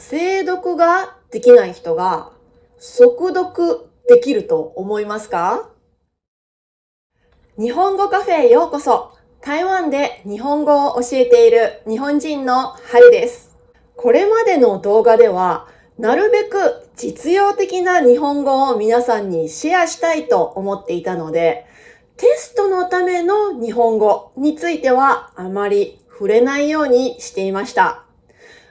精読ができない人が速読できると思いますか？日本語カフェへようこそ。台湾で日本語を教えている日本人の春です。これまでの動画では、なるべく実用的な日本語を皆さんにシェアしたいと思っていたので、テストのための日本語についてはあまり触れないようにしていました。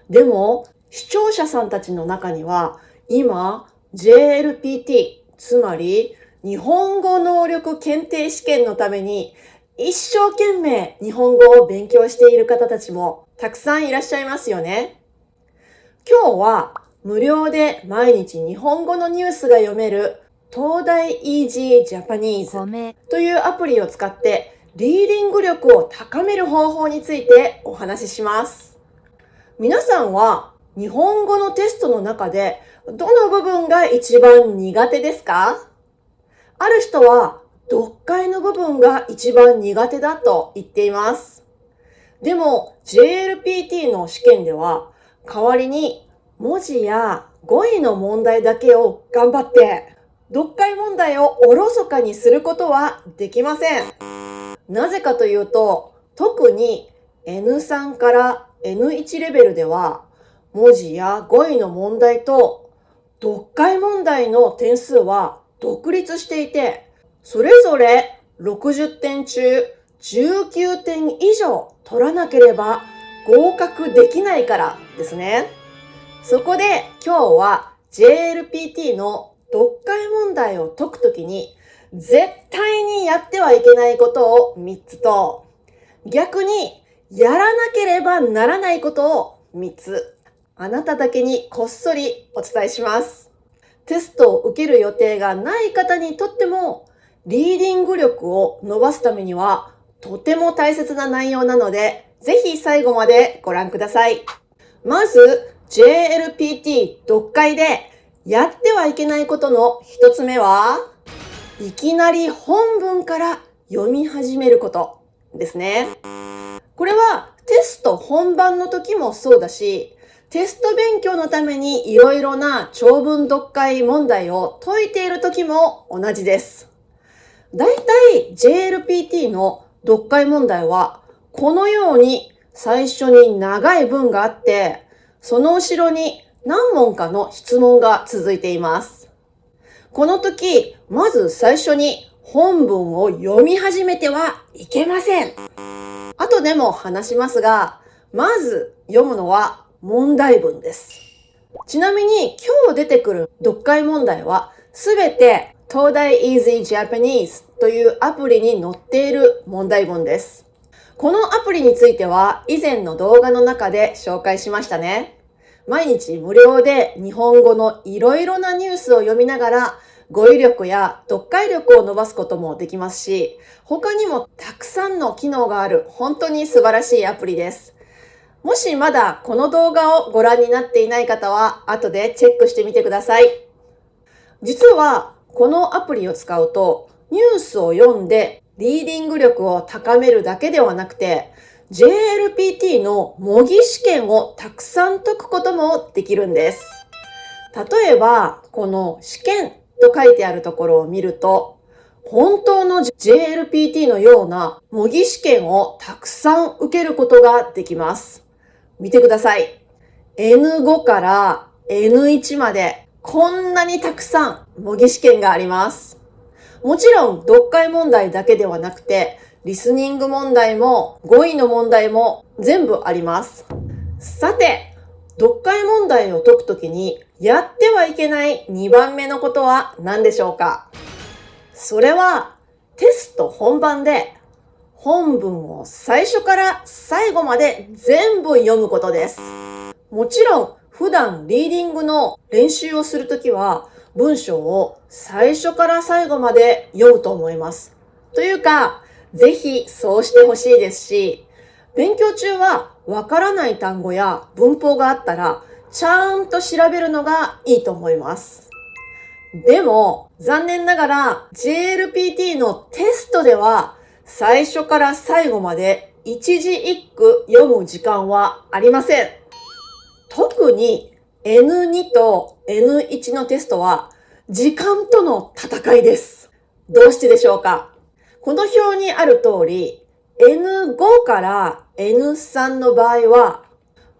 でも、視聴者さんたちの中には、今、JLPT、つまり日本語能力検定試験のために一生懸命日本語を勉強している方たちもたくさんいらっしゃいますよね。今日は無料で毎日日本語のニュースが読める東大 Easy Japanese というアプリを使ってリーディング力を高める方法についてお話しします。皆さんは日本語のテストの中でどの部分が一番苦手ですか？ある人は読解の部分が一番苦手だと言っています。でも JLPT の試験では代わりに文字や語彙の問題だけを頑張って読解問題をおろそかにすることはできません。なぜかというと、特に N3 から N1 レベルでは文字や語彙の問題と読解問題の点数は独立していて、それぞれ60点中19点以上取らなければ合格できないからですね。そこで今日は JLPT の読解問題を解くときに絶対にやってはいけないことを3つと、逆にやらなければならないことを3つ、あなただけにこっそりお伝えします。テストを受ける予定がない方にとっても、リーディング力を伸ばすためにはとても大切な内容なので、ぜひ最後までご覧ください。まず、JLPT 読解でやってはいけないことの一つ目は、いきなり本文から読み始めることですね。これはテスト本番の時もそうだし、テスト勉強のためにいろいろな長文読解問題を解いている時も同じです。だいたい JLPT の読解問題はこのように最初に長い文があって、その後ろに何問かの質問が続いています。この時、まず最初に本文を読み始めてはいけません。後でも話しますが、まず読むのは問題文です。ちなみに今日出てくる読解問題はすべて東大 Easy Japanese というアプリに載っている問題文です。このアプリについては以前の動画の中で紹介しましたね。毎日無料で日本語のいろいろなニュースを読みながら語彙力や読解力を伸ばすこともできますし、他にもたくさんの機能がある本当に素晴らしいアプリです。もしまだこの動画をご覧になっていない方は後でチェックしてみてください。実はこのアプリを使うとニュースを読んでリーディング力を高めるだけではなくて JLPT の模擬試験をたくさん解くこともできるんです。例えばこの試験と書いてあるところを見ると本当の JLPT のような模擬試験をたくさん受けることができます。見てください。N5 から N1 までこんなにたくさん模擬試験があります。もちろん読解問題だけではなくて、リスニング問題も語彙の問題も全部あります。さて、読解問題を解くときにやってはいけない2番目のことは何でしょうか？それはテスト本番で本文を最初から最後まで全部読むことです。もちろん普段リーディングの練習をするときは文章を最初から最後まで読むと思います。というか、ぜひそうしてほしいですし、勉強中はわからない単語や文法があったらちゃんと調べるのがいいと思います。でも残念ながら JLPT のテストでは最初から最後まで一字一句読む時間はありません。特に N2 と N1 のテストは時間との戦いです。どうしてでしょうか？この表にある通り、N5 から N3 の場合は、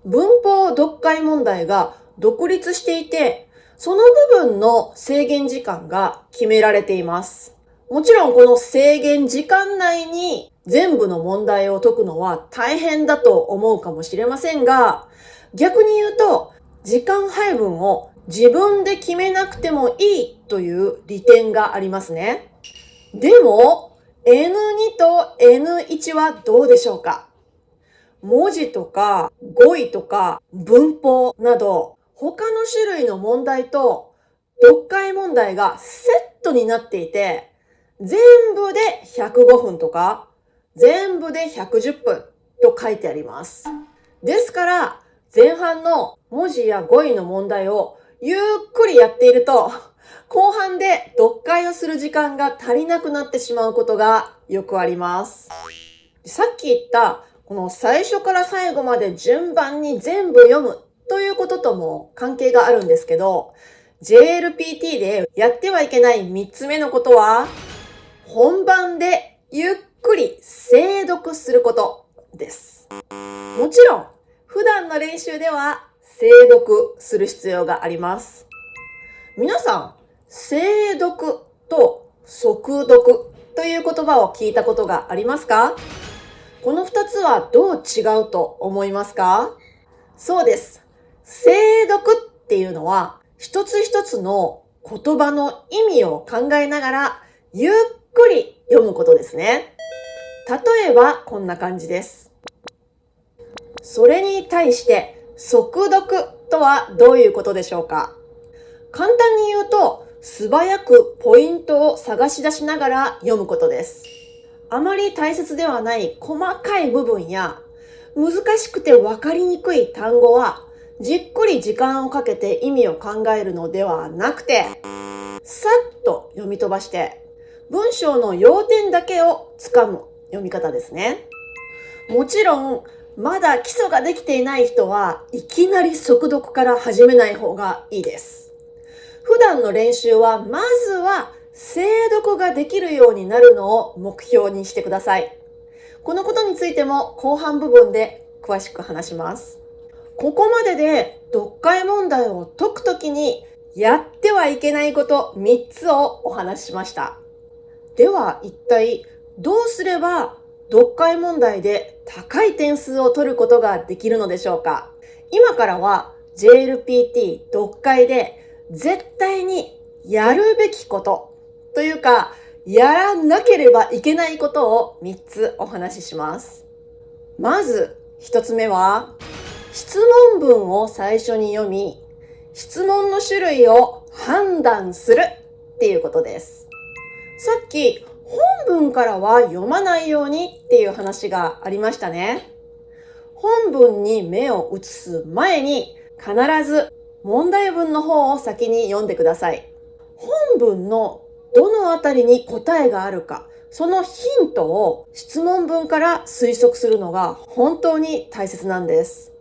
文法読解問題が独立していて、その部分の制限時間が決められています。もちろんこの制限時間内に全部の問題を解くのは大変だと思うかもしれませんが、逆に言うと、時間配分を自分で決めなくてもいいという利点がありますね。でも、N2 と N1 はどうでしょうか？文字とか語彙とか文法など他の種類の問題と読解問題がセットになっていて、全部で105分とか全部で110分と書いてあります。ですから前半の文字や語彙の問題をゆっくりやっていると、後半で読解をする時間が足りなくなってしまうことがよくあります。さっき言ったこの最初から最後まで順番に全部読むということとも関係があるんですけど、JLPT でやってはいけない3つ目のことは、本番でゆっくり精読することです。もちろん、普段の練習では精読する必要があります。皆さん、精読と速読という言葉を聞いたことがありますか？この2つはどう違うと思いますか？そうです。精読っていうのは一つ一つの言葉の意味を考えながらゆっくり読むことですね。例えばこんな感じです。それに対して速読とはどういうことでしょうか？簡単に言うと素早くポイントを探し出しながら読むことです。あまり大切ではない細かい部分や難しくて分かりにくい単語はじっくり時間をかけて意味を考えるのではなくて、さっと読み飛ばして文章の要点だけをつかむ読み方ですね。もちろんまだ基礎ができていない人はいきなり速読から始めない方がいいです。普段の練習はまずは精読ができるようになるのを目標にしてください。このことについても後半部分で詳しく話します。ここまでで読解問題を解くときにやってはいけないこと3つをお話ししました。では一体どうすれば読解問題で高い点数を取ることができるのでしょうか？今からは JLPT 読解で絶対にやるべきことというか、やらなければいけないことを3つお話しします。まず1つ目は、質問文を最初に読み、質問の種類を判断するっていうことです。さっき本文からは読まないようにっていう話がありましたね。本文に目を移す前に必ず問題文の方を先に読んでください。本文のどのあたりに答えがあるか、そのヒントを質問文から推測するのが本当に大切なんです。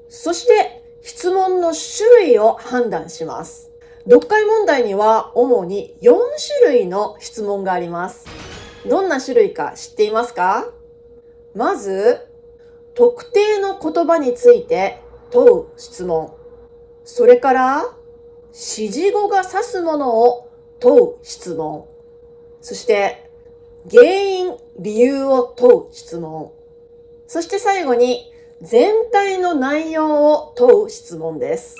そして質問の種類を判断します。読解問題には主に4種類の質問があります。どんな種類か知っていますか？まず、特定の言葉について問う質問。それから、指示語が指すものを問う質問。そして、原因、理由を問う質問。そして最後に、全体の内容を問う質問です。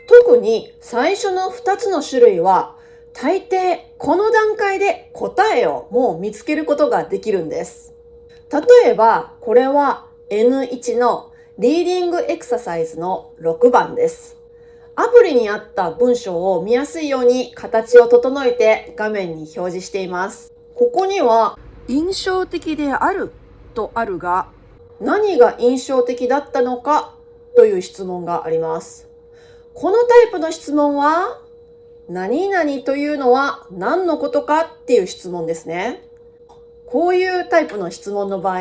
特に最初の2つの種類は、大抵この段階で答えをもう見つけることができるんです。例えば、これは N1 のリーディングエクササイズの6番です。アプリにあった文章を見やすいように形を整えて画面に表示しています。ここには印象的であるとあるが、何が印象的だったのかという質問があります。このタイプの質問は、何々というのは何のことかっていう質問ですね。こういうタイプの質問の場合、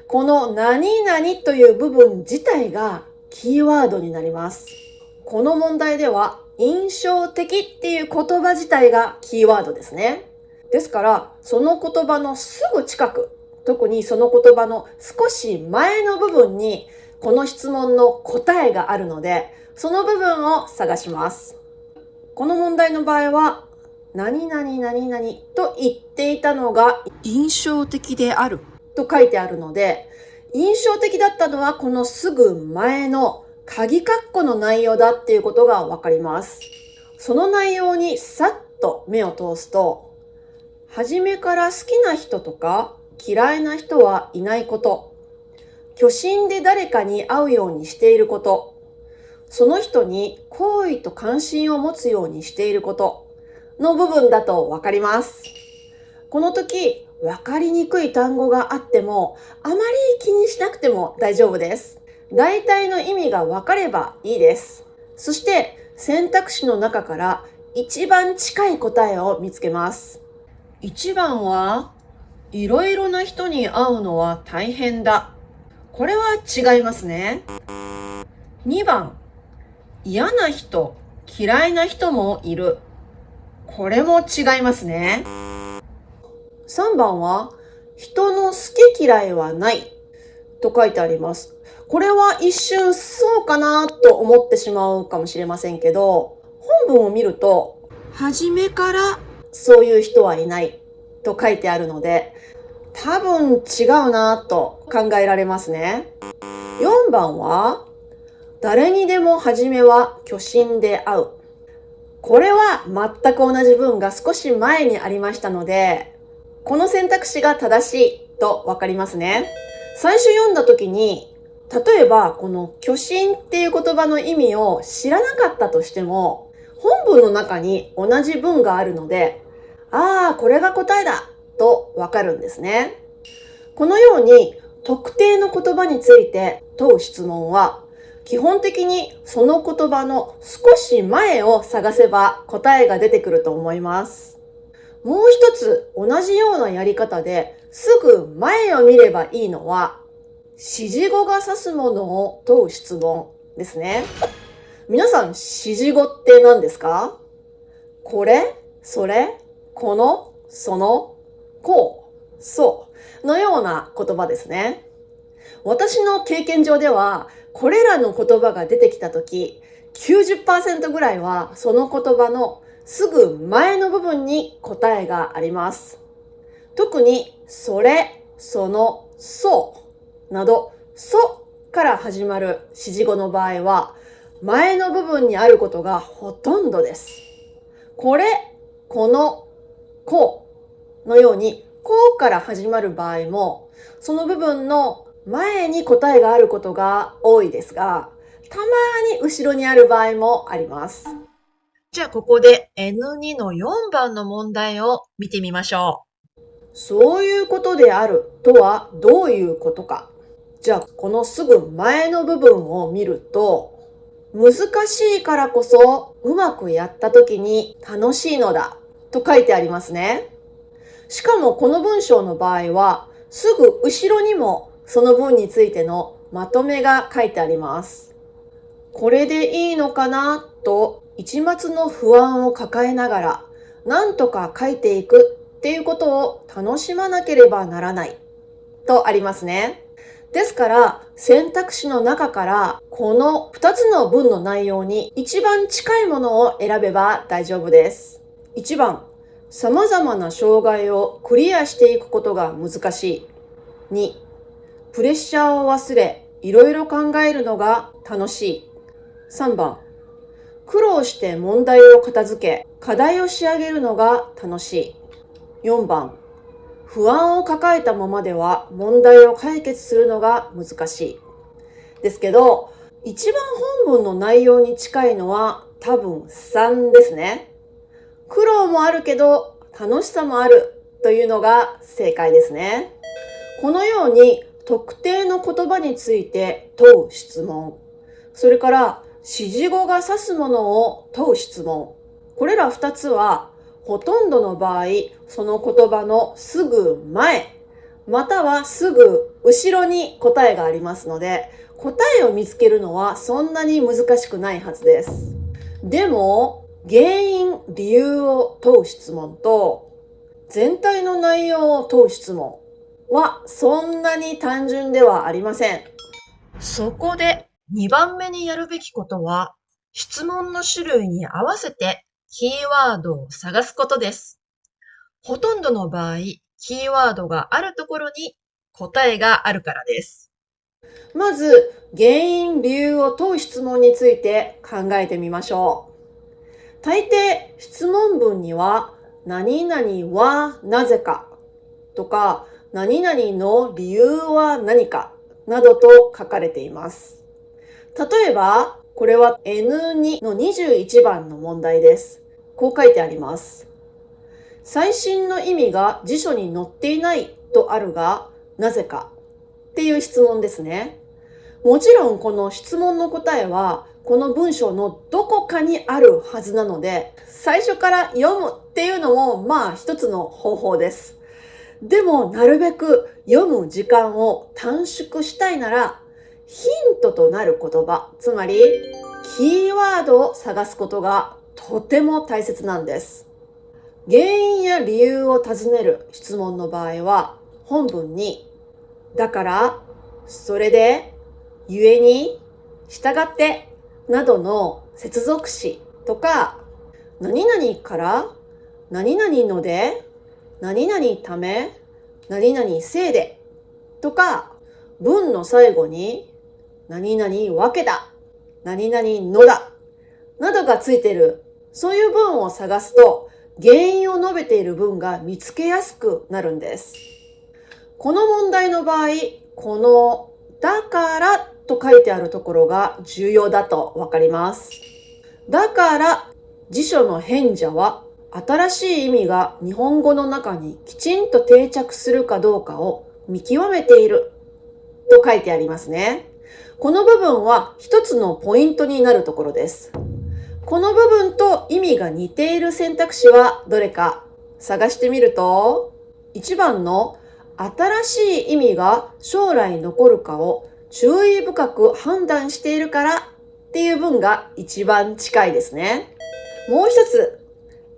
この何々という部分自体がキーワードになります。この問題では印象的っていう言葉自体がキーワードですね。ですから、その言葉のすぐ近く、特にその言葉の少し前の部分にこの質問の答えがあるので、その部分を探します。この問題の場合は、何々何々と言っていたのが印象的であると書いてあるので、印象的だったのはこのすぐ前の鍵括弧の内容だっていうことがわかります。その内容にさっと目を通すと、初めから好きな人とか嫌いな人はいないこと、虚心で誰かに会うようにしていること、その人に好意と関心を持つようにしていることの部分だとわかります。この時、わかりにくい単語があっても、あまり気にしなくても大丈夫です。大体の意味がわかればいいです。そして選択肢の中から一番近い答えを見つけます。1番は、いろいろな人に会うのは大変だ。これは違いますね。2番、嫌な人、嫌いな人もいる。これも違いますね。3番は、人の好き嫌いはないと書いてあります。これは一瞬そうかなと思ってしまうかもしれませんけど、本文を見ると、初めからそういう人はいないと書いてあるので、多分違うなと考えられますね。4番は、誰にでも初めは虚心で会う。これは全く同じ文が少し前にありましたので、この選択肢が正しいとわかりますね。最初読んだ時に、例えばこの虚心っていう言葉の意味を知らなかったとしても、本文の中に同じ文があるので、これが答えだとわかるんですね。このように特定の言葉について問う質問は、基本的にその言葉の少し前を探せば答えが出てくると思います。もう一つ同じようなやり方ですぐ前を見ればいいのは、指示語が指すものを問う質問ですね。皆さん、指示語って何ですか？これ、それ、この、その、こう、そうのような言葉ですね。私の経験上では、これらの言葉が出てきたとき、90% ぐらいはその言葉のすぐ前の部分に答えがあります。特に、それ、その、そうなど、そから始まる指示語の場合は、前の部分にあることがほとんどです。これ、この、こうのように、こうから始まる場合も、その部分の前に答えがあることが多いですが、たまに後ろにある場合もあります。じゃあここで N2 の4番の問題を見てみましょう。そういうことであるとはどういうことか。じゃあこのすぐ前の部分を見ると、難しいからこそうまくやった時に楽しいのだと書いてありますね。しかもこの文章の場合は、すぐ後ろにもその文についてのまとめが書いてあります。これでいいのかなと一抹の不安を抱えながら何とか書いていくっていうことを楽しまなければならないとありますね。ですから選択肢の中からこの2つの文の内容に一番近いものを選べば大丈夫です。1番、様々な障害をクリアしていくことが難しい。2、プレッシャーを忘れ、いろいろ考えるのが楽しい。3番、苦労して問題を片付け、課題を仕上げるのが楽しい。4番、不安を抱えたままでは問題を解決するのが難しい。ですけど、一番本文の内容に近いのは多分3ですね。苦労もあるけど楽しさもあるというのが正解ですね。このように特定の言葉について問う質問、それから指示語が指すものを問う質問、これら2つはほとんどの場合、その言葉のすぐ前、またはすぐ後ろに答えがありますので、答えを見つけるのはそんなに難しくないはずです。でも、原因、理由を問う質問と、全体の内容を問う質問はそんなに単純ではありません。そこで2番目にやるべきことは、質問の種類に合わせてキーワードを探すことです。ほとんどの場合、キーワードがあるところに答えがあるからです。まず、原因、理由を問う質問について考えてみましょう。大抵、質問文には、何々はなぜかとか、何々の理由は何かなどと書かれています。例えば、これは N2 の21番の問題です。こう書いてあります。最新の意味が辞書に載っていないとあるが、なぜかっていう質問ですね。もちろんこの質問の答えは、この文章のどこかにあるはずなので、最初から読むっていうのも一つの方法です。でもなるべく読む時間を短縮したいなら、ヒントとなる言葉、つまりキーワードを探すことがとても大切なんです。原因や理由を尋ねる質問の場合は、本文に、だから、それで、故に、従って、などの接続詞とか、何々から、何々ので、何々ため、何々せいで、とか、文の最後に、何々わけだ、何々のだ、などがついている、そういう文を探すと、原因を述べている文が見つけやすくなるんです。この問題の場合、このだからと書いてあるところが重要だとわかります。だから辞書の変者は新しい意味が日本語の中にきちんと定着するかどうかを見極めていると書いてありますね。この部分は一つのポイントになるところです。この部分と意味が似ている選択肢はどれか探してみると、1番の新しい意味が将来残るかを注意深く判断しているからっていう文が一番近いですね。もう一つ、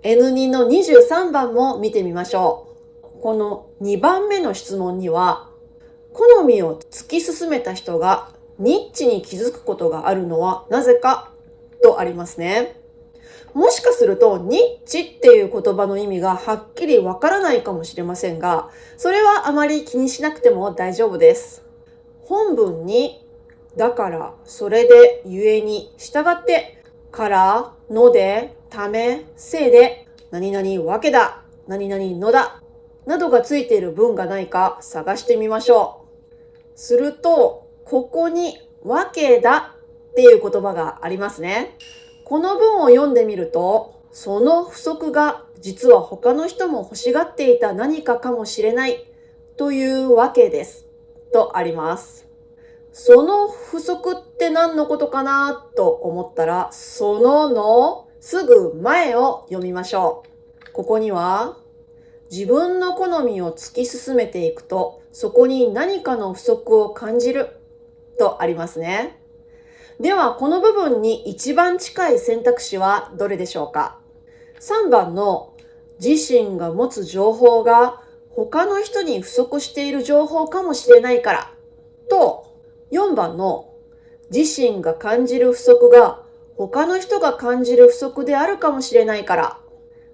N2 の23番も見てみましょう。この2番目の質問には、好みを突き進めた人がニッチに気づくことがあるのはなぜかとありますね。もしかするとニッチっていう言葉の意味がはっきりわからないかもしれませんが、それはあまり気にしなくても大丈夫です。本文にだから、それで、故に、従って、から、ので、ため、せいで、何々わけだ、何々のだ、などがついている文がないか探してみましょう。すると、ここにわけだっていう言葉がありますね。この文を読んでみると、その不足が実は他の人も欲しがっていた何かかもしれないというわけです。とあります。その不足って何のことかなと思ったら、そのすぐ前を読みましょう。ここには、自分の好みを突き進めていくと、そこに何かの不足を感じるとありますね。では、この部分に一番近い選択肢はどれでしょうか？ 3 番の自身が持つ情報が他の人に不足している情報かもしれないからと、4番の自身が感じる不足が他の人が感じる不足であるかもしれないから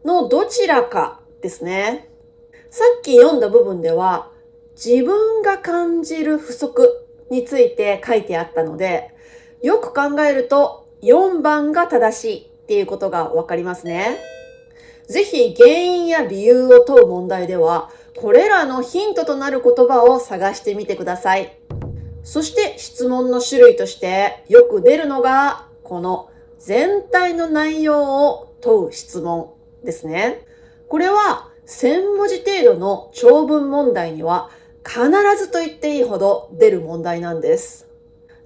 のどちらかですね。さっき読んだ部分では自分が感じる不足について書いてあったので、よく考えると4番が正しいっていうことがわかりますね。ぜひ原因や理由を問う問題では、これらのヒントとなる言葉を探してみてください。そして質問の種類としてよく出るのが、この全体の内容を問う質問ですね。これは1000文字程度の長文問題には必ずと言っていいほど出る問題なんです。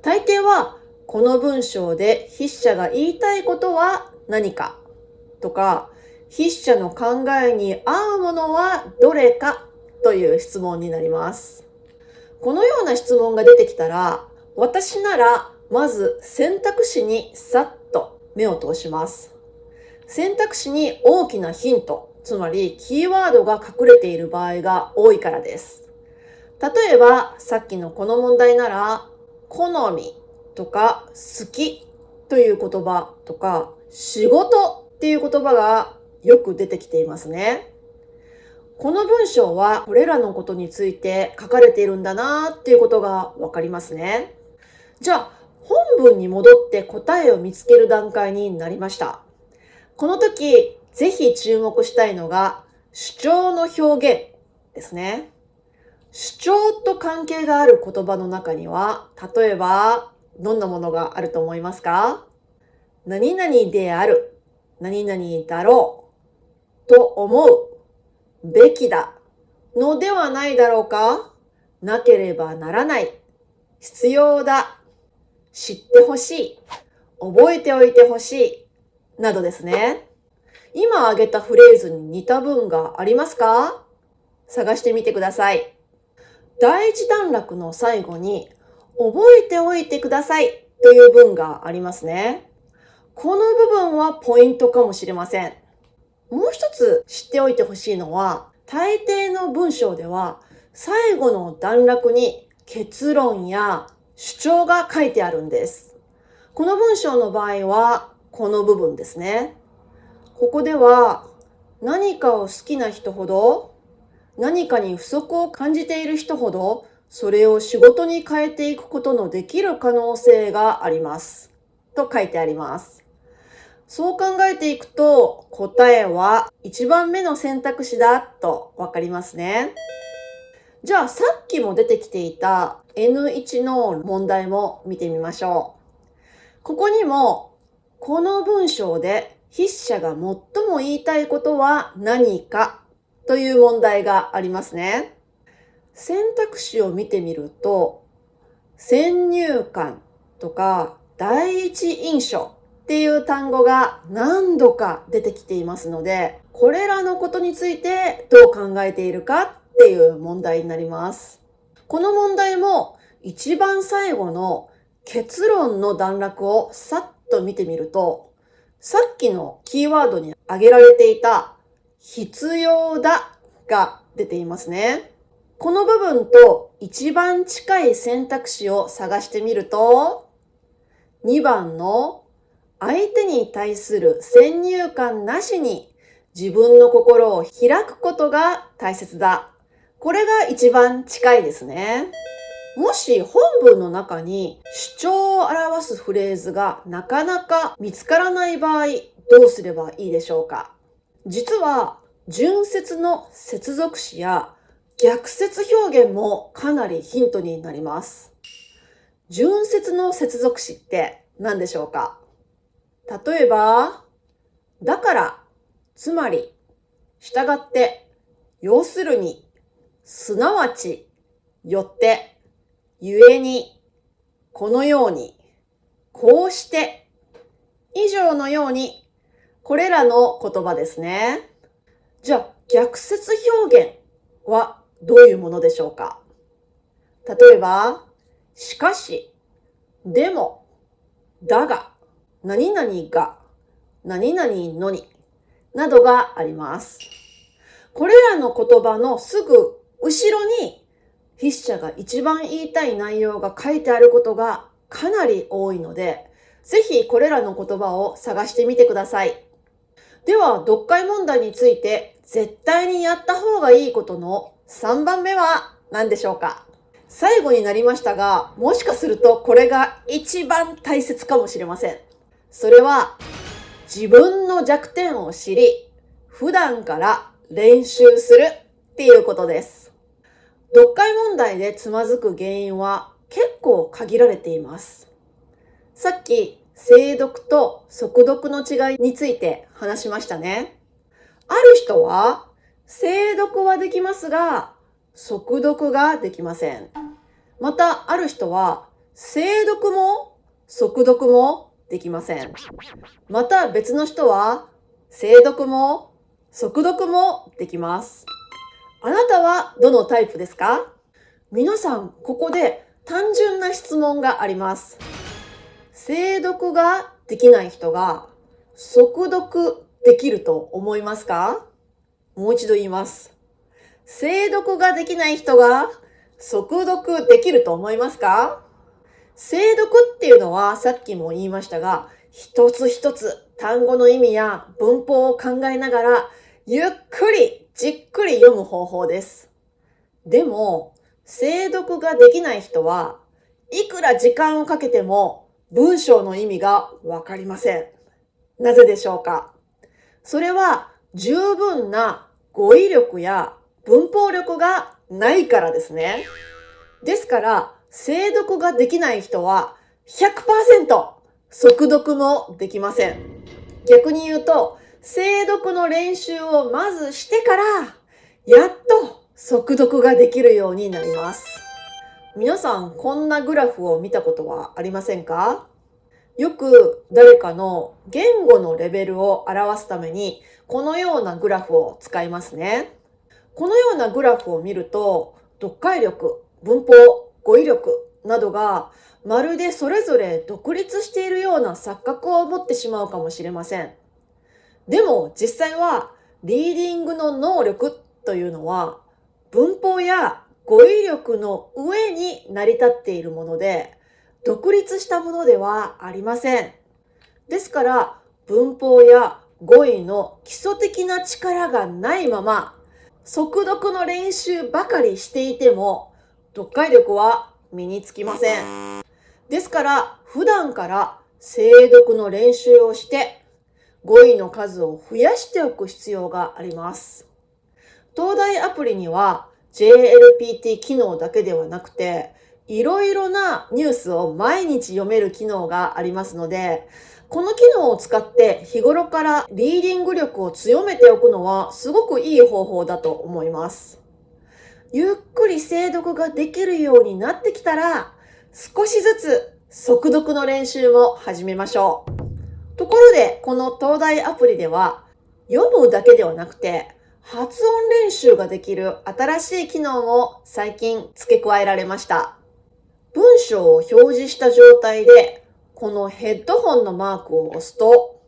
大抵はこの文章で筆者が言いたいことは何かとか、筆者の考えに合うものはどれかという質問になります。このような質問が出てきたら、私ならまず選択肢にさっと目を通します。選択肢に大きなヒント、つまりキーワードが隠れている場合が多いからです。例えばさっきのこの問題なら、好みとか好きという言葉とか仕事っていう言葉がよく出てきていますね。この文章はこれらのことについて書かれているんだなっていうことがわかりますね。じゃあ本文に戻って答えを見つける段階になりました。この時ぜひ注目したいのが主張の表現ですね。主張と関係がある言葉の中には、例えばどんなものがあると思いますか？何々である、何々だろう、と思う、べきだ、のではないだろうか？なければならない、必要だ、知ってほしい、覚えておいてほしい、などですね。今挙げたフレーズに似た文がありますか？探してみてください。第一段落の最後に、覚えておいてくださいという文がありますね。この部分はポイントかもしれません。もう一つ知っておいてほしいのは、大抵の文章では最後の段落に結論や主張が書いてあるんです。この文章の場合はこの部分ですね。ここでは何かを好きな人ほど、何かに不足を感じている人ほど、それを仕事に変えていくことのできる可能性があります。と書いてあります。そう考えていくと、答えは1番目の選択肢だとわかりますね。じゃあさっきも出てきていた N1 の問題も見てみましょう。ここにも、この文章で筆者が最も言いたいことは何かという問題がありますね。選択肢を見てみると、先入観とか第一印象っていう単語が何度か出てきていますので、これらのことについてどう考えているかっていう問題になります。この問題も一番最後の結論の段落をさっと見てみると、さっきのキーワードに挙げられていた必要だが出ていますね。この部分と一番近い選択肢を探してみると、2番の相手に対する先入観なしに自分の心を開くことが大切だ。これが一番近いですね。もし本文の中に主張を表すフレーズがなかなか見つからない場合、どうすればいいでしょうか？実は順接の接続詞や逆接表現もかなりヒントになります。順接の接続詞って何でしょうか？例えば、だから、つまり、従って、要するに、すなわち、よって、ゆえに、このように、こうして、以上のように、これらの言葉ですね。じゃあ、逆接表現はどういうものでしょうか？例えば、しかし、でも、だが、何々が、何々のに、などがあります。これらの言葉のすぐ後ろに筆者が一番言いたい内容が書いてあることがかなり多いので、ぜひこれらの言葉を探してみてください。では、読解問題について絶対にやった方がいいことの3番目は何でしょうか？最後になりましたが、もしかするとこれが一番大切かもしれません。それは、自分の弱点を知り、普段から練習するっていうことです。読解問題でつまずく原因は結構限られています。さっき、精読と速読の違いについて話しましたね。ある人は、精読はできますが、速読ができません。また、ある人は、精読も速読もできません。また別の人は、精読も速読もできます。あなたはどのタイプですか？皆さん、ここで単純な質問があります。精読ができない人が速読できると思いますか？もう一度言います。精読ができない人が速読できると思いますか？精読っていうのはさっきも言いましたが、一つ一つ単語の意味や文法を考えながらゆっくりじっくり読む方法です。でも、精読ができない人はいくら時間をかけても文章の意味がわかりません。なぜでしょうか？それは十分な語彙力や文法力がないからですね。ですから、精読ができない人は 100% 速読もできません。逆に言うと、精読の練習をまずしてから、やっと速読ができるようになります。皆さん、こんなグラフを見たことはありませんか？よく誰かの言語のレベルを表すために、このようなグラフを使いますね。このようなグラフを見ると、読解力、文法、語彙力などがまるでそれぞれ独立しているような錯覚を持ってしまうかもしれません。でも実際はリーディングの能力というのは文法や語彙力の上に成り立っているもので、独立したものではありません。ですから文法や語彙の基礎的な力がないまま速読の練習ばかりしていても読解力は身につきません。ですから普段から精読の練習をして語彙の数を増やしておく必要があります。東大アプリには JLPT 機能だけではなくて、いろいろなニュースを毎日読める機能がありますので、この機能を使って日頃からリーディング力を強めておくのはすごくいい方法だと思います。ゆっくり精読ができるようになってきたら、少しずつ速読の練習も始めましょう。ところで、この東大アプリでは、読むだけではなくて、発音練習ができる新しい機能も最近付け加えられました。文章を表示した状態で、このヘッドホンのマークを押すと、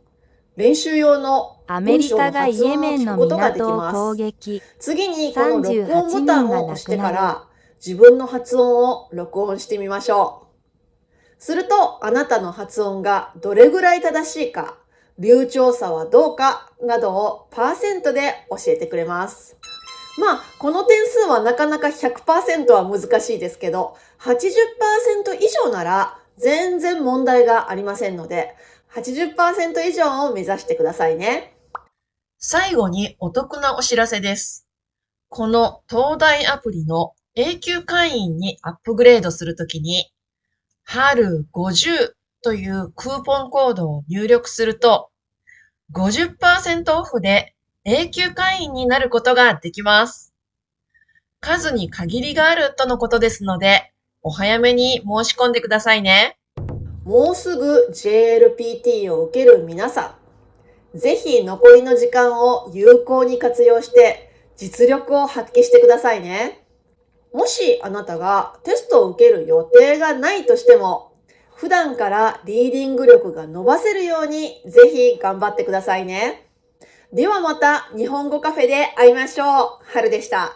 練習用の文章の発音を聞くことができます。次にこの録音ボタンを押してから、自分の発音を録音してみましょう。すると、あなたの発音がどれぐらい正しいか、流暢さはどうかなどをパーセントで教えてくれます。この点数はなかなか 100% は難しいですけど、80% 以上なら全然問題がありませんので、80% 以上を目指してくださいね。最後にお得なお知らせです。この東大アプリの永久会員にアップグレードするときに、春50というクーポンコードを入力すると、50% オフで永久会員になることができます。数に限りがあるとのことですので、お早めに申し込んでくださいね。もうすぐ JLPT を受ける皆さん、ぜひ残りの時間を有効に活用して実力を発揮してくださいね。もしあなたがテストを受ける予定がないとしても、普段からリーディング力が伸ばせるようにぜひ頑張ってくださいね。ではまた日本語カフェで会いましょう。はるでした。